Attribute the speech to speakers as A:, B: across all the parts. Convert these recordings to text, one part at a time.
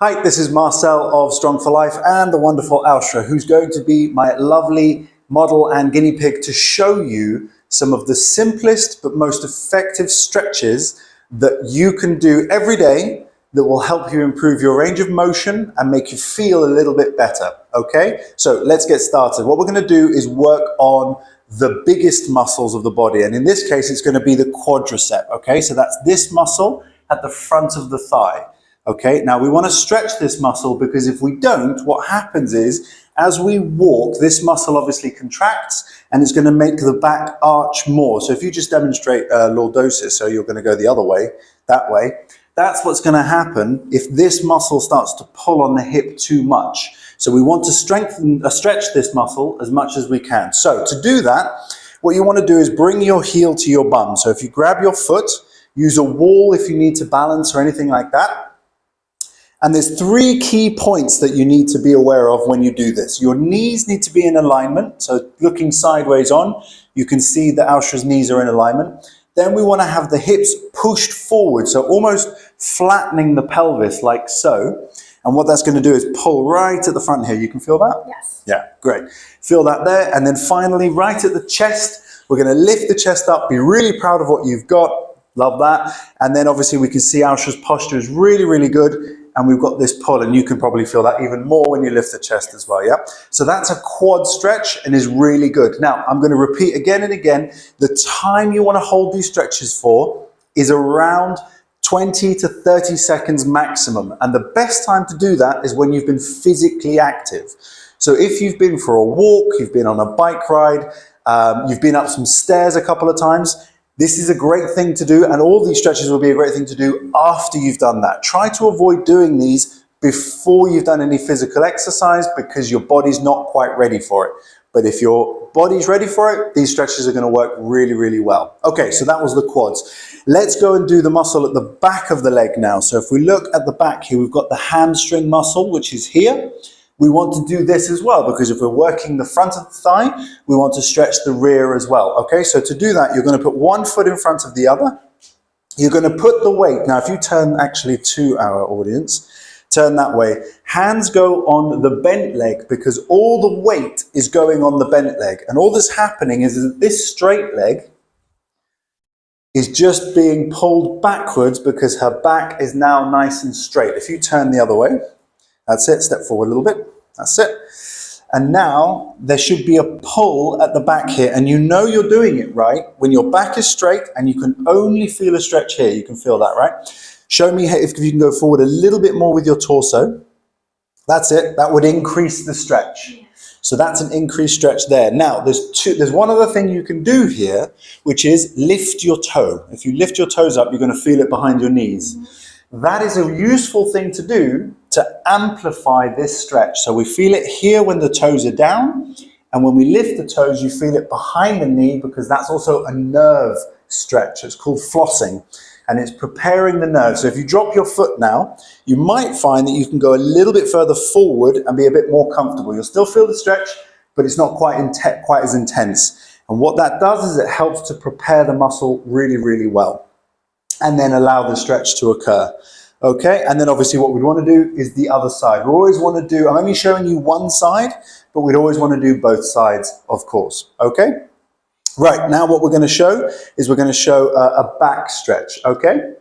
A: Hi, this is Marcel of Strong for Life and the wonderful Ausra, who's going to be my lovely model and guinea pig to show you some of the simplest but most effective stretches that you can do every day that will help you improve your range of motion and make you feel a little bit better, okay? So let's get started. What we're going to do is work on the biggest muscles of the body, and in this case it's going to be the quadricep, okay? So that's this muscle at the front of the thigh. Okay, now we want to stretch this muscle because if we don't, what happens is as we walk, this muscle obviously contracts and it's going to make the back arch more. So if you just demonstrate lordosis, so you're going to go the other way, that way, that's what's going to happen if this muscle starts to pull on the hip too much. So we want to stretch this muscle as much as we can. So to do that, what you want to do is bring your heel to your bum. So if you grab your foot, use a wall if you need to balance or anything like that. And there's three key points that you need to be aware of when you do this. Your knees need to be in alignment. So looking sideways on, you can see that Ausra's knees are in alignment. Then we want to have the hips pushed forward, so almost flattening the pelvis like so. And what that's going to do is pull right at the front here. You can feel that?
B: Yes.
A: Yeah, great. Feel that there. And then finally, right at the chest, we're going to lift the chest up, be really proud of what you've got. Love that. And then obviously we can see Ausra's posture is really, really good. And we've got this pull, and you can probably feel that even more when you lift the chest as well, yeah? So that's a quad stretch and is really good. Now, I'm going to repeat again and again, the time you want to hold these stretches for is around 20 to 30 seconds maximum. And the best time to do that is when you've been physically active. So if you've been for a walk, you've been on a bike ride, you've been up some stairs a couple of times, this is a great thing to do, and all these stretches will be a great thing to do after you've done that. Try to avoid doing these before you've done any physical exercise because your body's not quite ready for it. But if your body's ready for it, these stretches are going to work really, really well. Okay, so that was the quads. Let's go and do the muscle at the back of the leg now. So if we look at the back here, we've got the hamstring muscle, which is here. We want to do this as well because if we're working the front of the thigh, we want to stretch the rear as well. Okay, so to do that, you're going to put one foot in front of the other. You're going to put the weight. Now, if you turn actually to our audience, turn that way. Hands go on the bent leg because all the weight is going on the bent leg. And all that's happening is that this straight leg is just being pulled backwards because her back is now nice and straight. If you turn the other way, that's it, step forward a little bit, that's it. And now there should be a pull at the back here, and you know you're doing it right when your back is straight and you can only feel a stretch here. You can feel that, right? Show me if you can go forward a little bit more with your torso. That's it, that would increase the stretch. So that's an increased stretch there. Now, there's one other thing you can do here, which is lift your toe. If you lift your toes up, you're going to feel it behind your knees. That is a useful thing to do to amplify this stretch. So we feel it here when the toes are down, and when we lift the toes, you feel it behind the knee because that's also a nerve stretch. It's called flossing, and it's preparing the nerve. So if you drop your foot now, you might find that you can go a little bit further forward and be a bit more comfortable. You'll still feel the stretch, but it's not quite as intense. And what that does is it helps to prepare the muscle really, really well, and then allow the stretch to occur. Okay, and then obviously what we'd want to do is the other side. We always want to do, I'm only showing you one side, but we'd always want to do both sides, of course. Okay, right, now what we're going to show is we're going to show a back stretch, okay?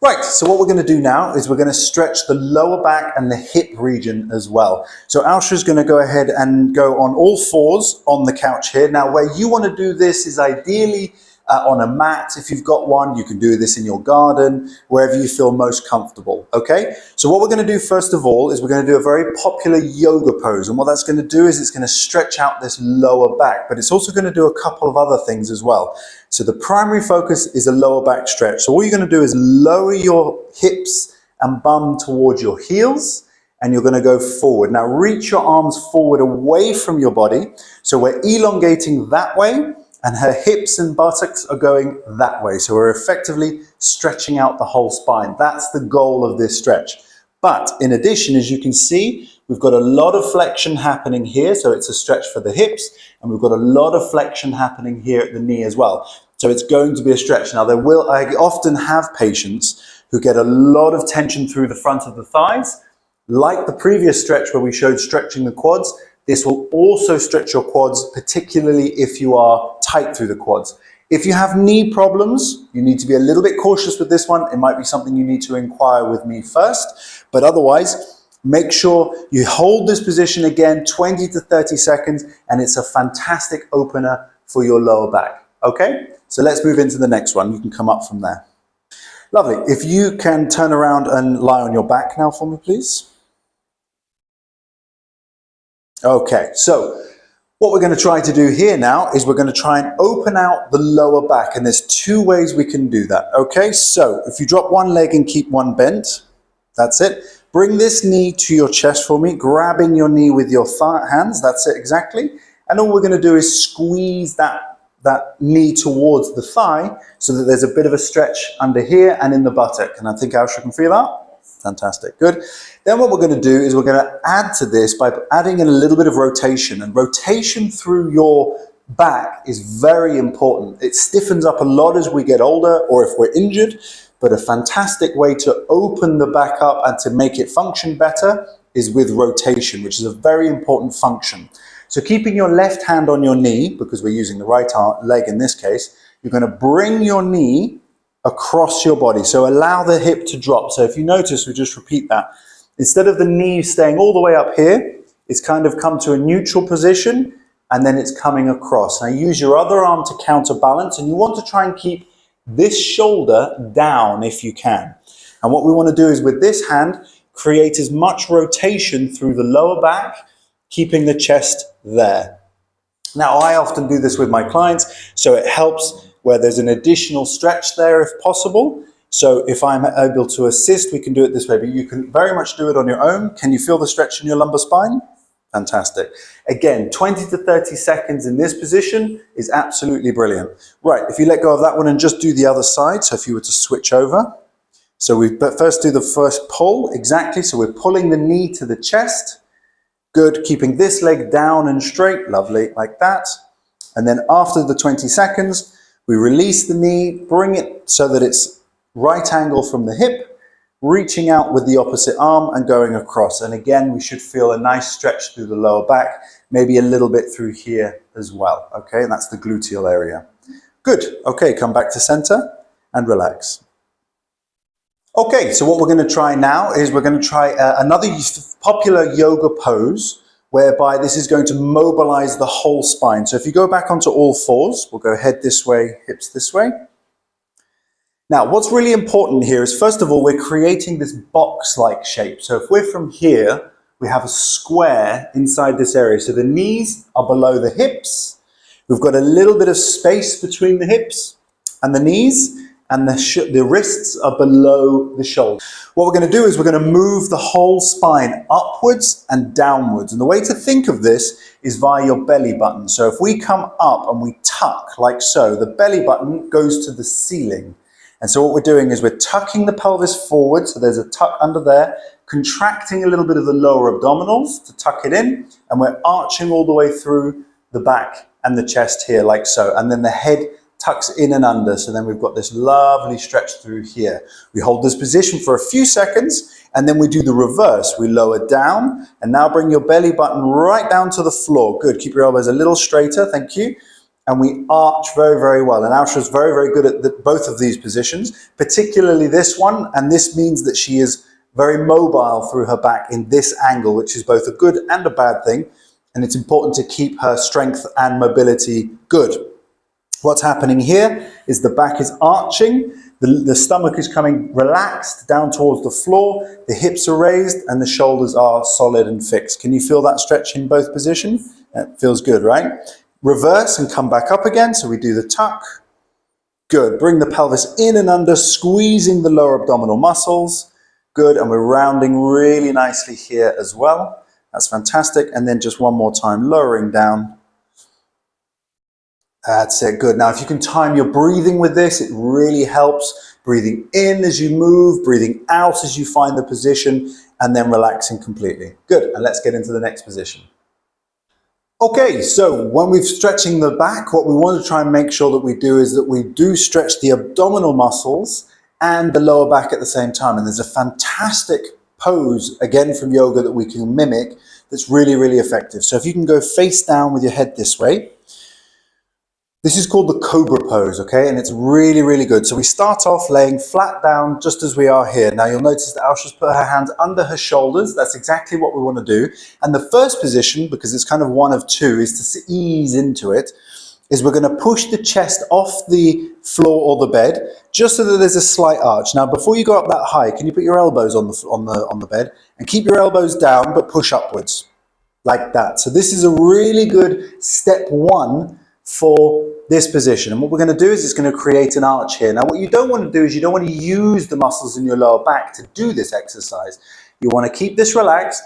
A: Right, so what we're going to do now is we're going to stretch the lower back and the hip region as well. So Ausra's going to go ahead and go on all fours on the couch here. Now where you want to do this is ideally on a mat. If you've got one, you can do this in your garden, wherever you feel most comfortable, okay? So what we're going to do first of all is we're going to do a very popular yoga pose, and what that's going to do is it's going to stretch out this lower back, but it's also going to do a couple of other things as well. So the primary focus is a lower back stretch. So all you're going to do is lower your hips and bum towards your heels, and you're going to go forward. Now reach your arms forward away from your body, so we're elongating that way, and her hips and buttocks are going that way. So we're effectively stretching out the whole spine. That's the goal of this stretch. But in addition, as you can see, we've got a lot of flexion happening here. So it's a stretch for the hips, and we've got a lot of flexion happening here at the knee as well. So it's going to be a stretch. Now I often have patients who get a lot of tension through the front of the thighs. Like the previous stretch where we showed stretching the quads, this will also stretch your quads, particularly if you are tight through the quads. If you have knee problems, you need to be a little bit cautious with this one. It might be something you need to inquire with me first, but otherwise, make sure you hold this position again 20 to 30 seconds, and it's a fantastic opener for your lower back. Okay, so let's move into the next one. You can come up from there. Lovely. If you can turn around and lie on your back now for me, please. Okay, so what we're going to try to do here now is we're going to try and open out the lower back, and there's two ways we can do that. Okay, so if you drop one leg and keep one bent, that's it. Bring this knee to your chest for me, grabbing your knee with your hands, that's it exactly. And all we're going to do is squeeze that knee towards the thigh so that there's a bit of a stretch under here and in the buttock. And I think Aisha can feel that. Fantastic, good. Then what we're going to do is we're going to add to this by adding in a little bit of rotation. And rotation through your back is very important. It stiffens up a lot as we get older or if we're injured, but a fantastic way to open the back up and to make it function better is with rotation, which is a very important function. So keeping your left hand on your knee, because we're using the right leg in this case, you're going to bring your knee across your body. So allow the hip to drop. So if you notice, we just repeat that. Instead of the knee staying all the way up here, it's kind of come to a neutral position and then it's coming across. Now use your other arm to counterbalance, and you want to try and keep this shoulder down if you can. And what we want to do is with this hand, create as much rotation through the lower back, keeping the chest there. Now I often do this with my clients, so it helps where there's an additional stretch there if possible. So if I'm able to assist, we can do it this way, but you can very much do it on your own. Can you feel the stretch in your lumbar spine? Fantastic. Again, 20 to 30 seconds in this position is absolutely brilliant. Right, if you let go of that one and just do the other side, so if you were to switch over. So we first do the first pull, exactly. So we're pulling the knee to the chest. Good, keeping this leg down and straight, lovely, like that. And then after the 20 seconds, we release the knee, bring it so that it's right angle from the hip, reaching out with the opposite arm and going across. And again, we should feel a nice stretch through the lower back, maybe a little bit through here as well. Okay, and that's the gluteal area. Good, okay, come back to center and relax. Okay, so what we're going to try now is we're going to try another popular yoga pose, whereby this is going to mobilize the whole spine. So if you go back onto all fours, we'll go head this way, hips this way. Now, what's really important here is, first of all, we're creating this box-like shape. So if we're from here, we have a square inside this area. So the knees are below the hips. We've got a little bit of space between the hips and the knees, and the wrists are below the shoulder. What we're going to do is we're going to move the whole spine upwards and downwards. And the way to think of this is via your belly button. So if we come up and we tuck like so, the belly button goes to the ceiling. And so what we're doing is we're tucking the pelvis forward, so there's a tuck under there, contracting a little bit of the lower abdominals to tuck it in, and we're arching all the way through the back and the chest here like so. And then the head tucks in and under, so then we've got this lovely stretch through here. We hold this position for a few seconds, and then we do the reverse. We lower down, and now bring your belly button right down to the floor. Good, keep your elbows a little straighter, thank you. And we arch very, very well. And Aisha's very, very good at both of these positions, particularly this one, and this means that she is very mobile through her back in this angle, which is both a good and a bad thing, and it's important to keep her strength and mobility good. What's happening here is the back is arching, the stomach is coming relaxed down towards the floor, the hips are raised, and the shoulders are solid and fixed. Can you feel that stretch in both positions? That feels good, right? Reverse and come back up again, so we do the tuck. Good, bring the pelvis in and under, squeezing the lower abdominal muscles. Good, and we're rounding really nicely here as well. That's fantastic, and then just one more time, lowering down. That's it, good. Now, if you can time your breathing with this, it really helps. Breathing in as you move, breathing out as you find the position, and then relaxing completely. Good, and let's get into the next position. Okay, so when we're stretching the back, what we want to try and make sure that we do is that we do stretch the abdominal muscles and the lower back at the same time. And there's a fantastic pose, again from yoga, that we can mimic that's really, really effective. So if you can go face down with your head this way, this is called the Cobra pose, okay? And it's really, really good. So we start off laying flat down just as we are here. Now you'll notice that Ausha's put her hands under her shoulders. That's exactly what we want to do. And the first position, because it's kind of one of two, is to ease into it, is we're going to push the chest off the floor or the bed, just so that there's a slight arch. Now, before you go up that high, can you put your elbows on the bed and keep your elbows down, but push upwards like that. So this is a really good step one for this position. And what we're going to do is it's going to create an arch here. Now, what you don't want to do is you don't want to use the muscles in your lower back to do this exercise. You want to keep this relaxed,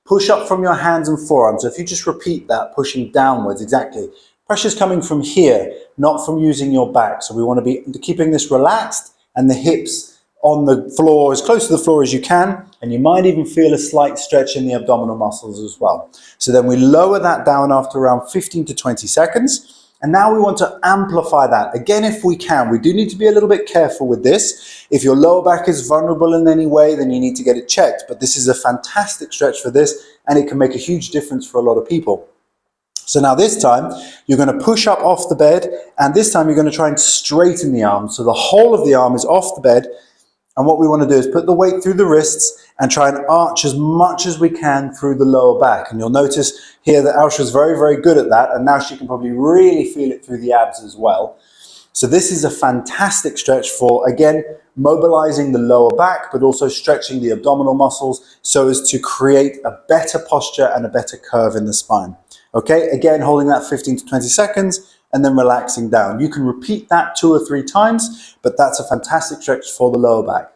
A: push up from your hands and forearms. So if you just repeat that, pushing downwards, exactly. Pressure's coming from here, not from using your back. So we want to be keeping this relaxed and the hips on the floor, as close to the floor as you can, and you might even feel a slight stretch in the abdominal muscles as well. So then we lower that down after around 15 to 20 seconds. And now we want to amplify that. Again, if we can, we do need to be a little bit careful with this. If your lower back is vulnerable in any way, then you need to get it checked. But this is a fantastic stretch for this, and it can make a huge difference for a lot of people. So now this time, you're going to push up off the bed, and this time you're going to try and straighten the arm. So the whole of the arm is off the bed, and what we want to do is put the weight through the wrists and try and arch as much as we can through the lower back. And you'll notice here that Ausha's very, very good at that, and now she can probably really feel it through the abs as well. So this is a fantastic stretch for, again, mobilizing the lower back, but also stretching the abdominal muscles so as to create a better posture and a better curve in the spine. Okay, again, holding that 15 to 20 seconds and then relaxing down. You can repeat that 2 or 3 times, but that's a fantastic stretch for the lower back.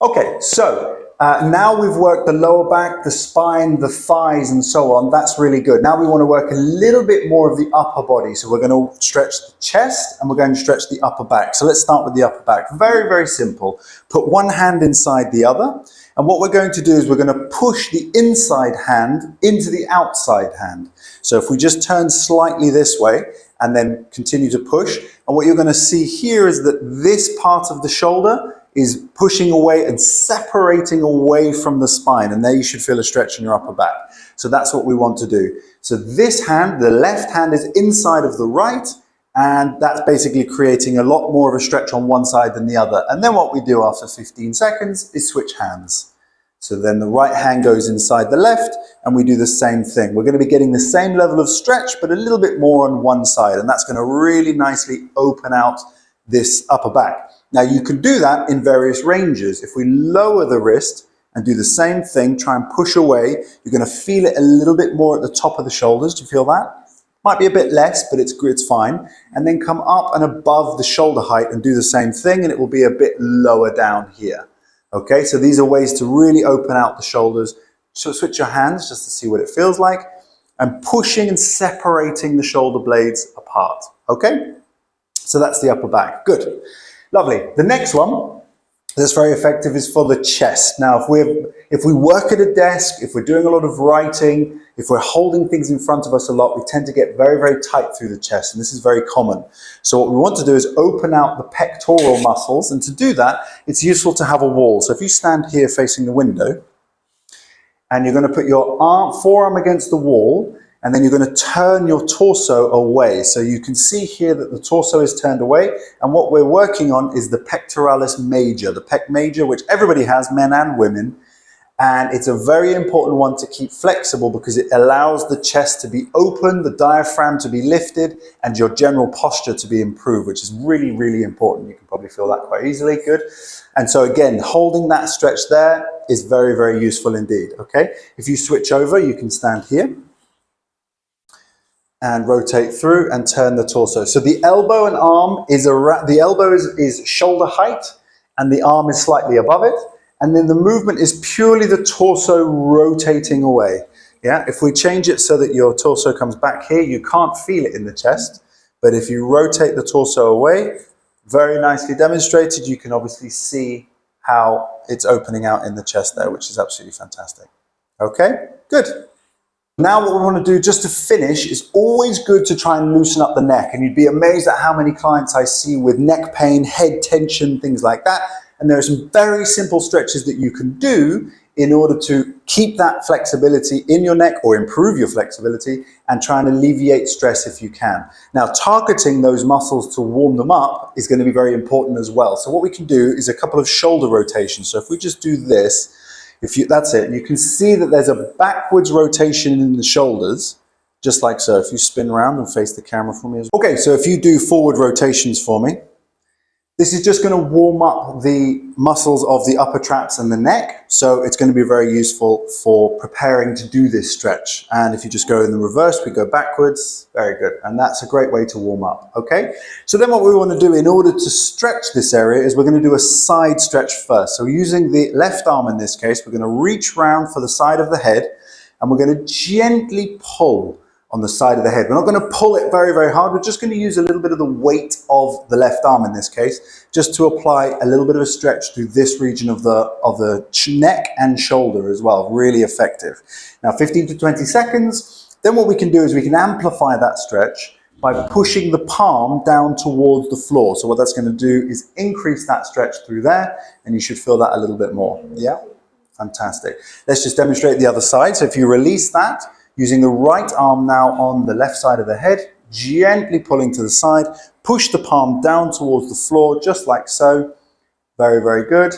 A: Okay, so now we've worked the lower back, the spine, the thighs, and so on. That's really good. Now we want to work a little bit more of the upper body. So we're going to stretch the chest and we're going to stretch the upper back. So let's start with the upper back. Very, very simple. Put one hand inside the other. And what we're going to do is we're going to push the inside hand into the outside hand. So if we just turn slightly this way and then continue to push, and what you're going to see here is that this part of the shoulder is pushing away and separating away from the spine, and there you should feel a stretch in your upper back. So that's what we want to do. So this hand, the left hand, is inside of the right, and that's basically creating a lot more of a stretch on one side than the other. And then what we do after 15 seconds is switch hands. So then the right hand goes inside the left, and we do the same thing. We're going to be getting the same level of stretch, but a little bit more on one side, and that's going to really nicely open out this upper back. Now you can do that in various ranges. If we lower the wrist and do the same thing, try and push away, you're going to feel it a little bit more at the top of the shoulders. Do you feel that? Might be a bit less, but it's fine. And then come up and above the shoulder height and do the same thing, and it will be a bit lower down here. Okay, so these are ways to really open out the shoulders. So switch your hands just to see what it feels like, and pushing and separating the shoulder blades apart. Okay, so that's the upper back. Good. Lovely. The next one that's very effective is for the chest. Now, if we work at a desk, if we're doing a lot of writing, if we're holding things in front of us a lot, we tend to get very, very tight through the chest, and this is very common. So what we want to do is open out the pectoral muscles, and to do that, it's useful to have a wall. So if you stand here facing the window, and you're going to put your forearm against the wall, and then you're going to turn your torso away. So you can see here that the torso is turned away, and what we're working on is the pectoralis major, the pec major, which everybody has, men and women, and it's a very important one to keep flexible because it allows the chest to be open, the diaphragm to be lifted, and your general posture to be improved, which is really, really important. You can probably feel that quite easily. Good. And so again, holding that stretch there is very, very useful indeed. Okay. If you switch over, you can stand here and rotate through and turn the torso. So the elbow and arm is the elbow is shoulder height, and the arm is slightly above it. And then the movement is purely the torso rotating away. Yeah, if we change it so that your torso comes back here, you can't feel it in the chest. But if you rotate the torso away, very nicely demonstrated, you can obviously see how it's opening out in the chest there, which is absolutely fantastic. Okay, good. Now what we want to do just to finish is always good to try and loosen up the neck, and you'd be amazed at how many clients I see with neck pain, head tension, things like that. And there are some very simple stretches that you can do in order to keep that flexibility in your neck or improve your flexibility and try and alleviate stress if you can. Now, targeting those muscles to warm them up is going to be very important as well. So what we can do is a couple of shoulder rotations. So if we just do this, that's it. You can see that there's a backwards rotation in the shoulders, just like so. If you spin around and face the camera for me as well. Okay, so if you do forward rotations for me, this is just going to warm up the muscles of the upper traps and the neck. So it's going to be very useful for preparing to do this stretch. And if you just go in the reverse, we go backwards. Very good. And that's a great way to warm up. Okay. So then what we want to do in order to stretch this area is we're going to do a side stretch first. So using the left arm in this case, we're going to reach round for the side of the head and we're going to gently pull on the side of the head. We're not going to pull it very, very hard. We're just going to use a little bit of the weight of the left arm in this case, just to apply a little bit of a stretch through this region of the neck and shoulder as well. Really effective. Now 15 to 20 seconds. Then what we can do is we can amplify that stretch by pushing the palm down towards the floor. So what that's going to do is increase that stretch through there, and you should feel that a little bit more. Yeah? Fantastic. Let's just demonstrate the other side. So if you release that, using the right arm now on the left side of the head, gently pulling to the side, push the palm down towards the floor, just like so. Very, very good.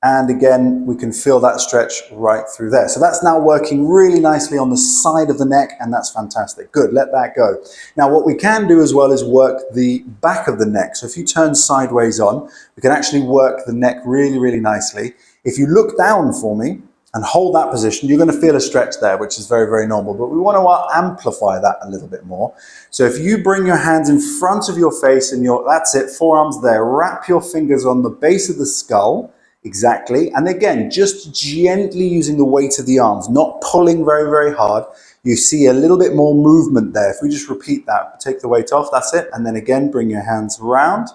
A: And again, we can feel that stretch right through there. So that's now working really nicely on the side of the neck, and that's fantastic. Good, let that go. Now what we can do as well is work the back of the neck. So if you turn sideways on, we can actually work the neck really, really nicely. If you look down for me, and hold that position, you're going to feel a stretch there, which is very, very normal, but we want to amplify that a little bit more. So if you bring your hands in front of your face and that's it, forearms there, wrap your fingers on the base of the skull, exactly, and again, just gently using the weight of the arms, not pulling very, very hard. You see a little bit more movement there. If we just repeat that, take the weight off, that's it, and then again, bring your hands around,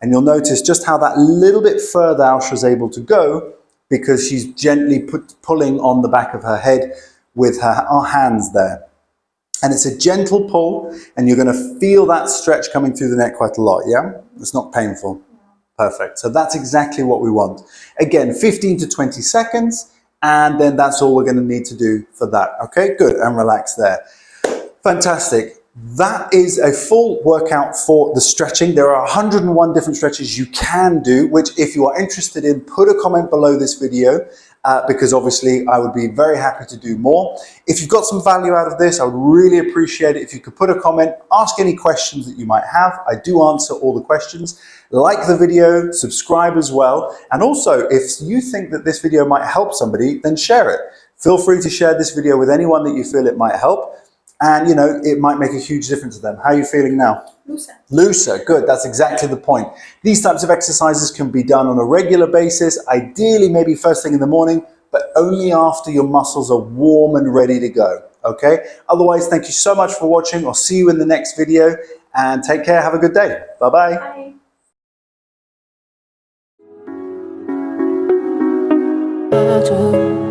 A: and you'll notice just how that little bit further Ausha's able to go, because she's gently pulling on the back of her head with her hands there. And it's a gentle pull, and you're going to feel that stretch coming through the neck quite a lot, yeah? It's not painful. Perfect. So that's exactly what we want. Again, 15 to 20 seconds, and then that's all we're going to need to do for that. Okay, good, and relax there. Fantastic. That is a full workout for the stretching. There are 101 different stretches you can do, which if you are interested in, put a comment below this video because obviously I would be very happy to do more. If you've got some value out of this, I would really appreciate it if you could put a comment, ask any questions that you might have. I do answer all the questions. Like the video, subscribe as well. And also, if you think that this video might help somebody, then share it. Feel free to share this video with anyone that you feel it might help. And, you know, it might make a huge difference to them. How are you feeling now?
B: Looser.
A: Looser, good. That's exactly the point. These types of exercises can be done on a regular basis, ideally maybe first thing in the morning, but only after your muscles are warm and ready to go, okay? Otherwise, thank you so much for watching. I'll see you in the next video, and take care. Have a good day. Bye-bye.
B: Bye.